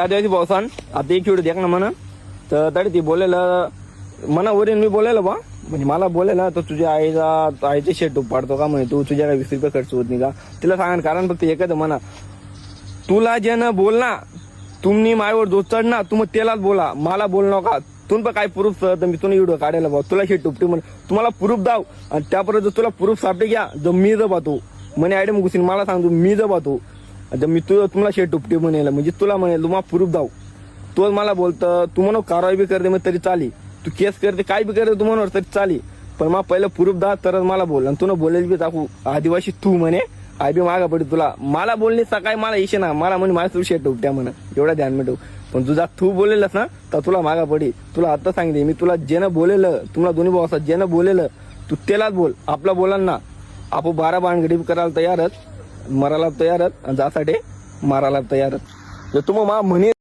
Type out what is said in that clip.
आदिवासी पावसान आता एक व्हिडिओ देख ना म्हणा तर तरी ती बोलायला मनावरील मी बोलायला बा म्हणजे मला बोलायला तर तुझ्या आईचे शेट पाडतो का म्हणे तू तुझ्या 20 रुपये खर्च होत नाही का तिला सांगा कारण फक्त एकच म्हणा तुला ज्यानं बोल ना तुम्ही माझ्यावर दोष चढ ना तू मग त्यालाच बोला मला बोल नका तुम्ही काय प्रूफ तर मी तुला व्हिडिओ काढायला बा तुला शेट टुपटी म्हणे तुम्हाला प्रूफ दाव आणि त्यापर्यंत तुला प्रूफ सापडे घ्या जर मी जर पाहतो म्हणे आयडम घुसीन मला सांगतो मी जर पाहतो आता मी तुम्हाला शेट टुपटी म्हणेल म्हणजे तुला म्हणेल तुम्हाला प्रूफ दाव तो मला बोलतं तू म्हणून कारवाई बी करते मग तरी चाली तू केस करते काय बी करते तू म्हणून तरी चाली पण मग पहिलं प्रूफ दा तरच मला बोल आणि तुला बोलेल बी टाकू आदिवासी तू म्हणे आय बी मागा पडी तुला मला बोलणे सकाळी मला इशे ना मला म्हणे माझ्या तू शेट टुपट्या म्हणा एवढा ध्यान मिळतो पण तुझा तू बोलेलस ना तर तुला मागा पडी तुला आता सांगते मी तुला ज्यानं बोलेलं तुम्हाला दोन्ही भाऊ असतात ज्यानं बोलेलं तू त्यालाच बोल आपला बोलाल ना आपण 12 भानगडी करायला तयारच मरायला तयारच आणि जासाठी मारायला तयारच जर तुम्हाला म्हणे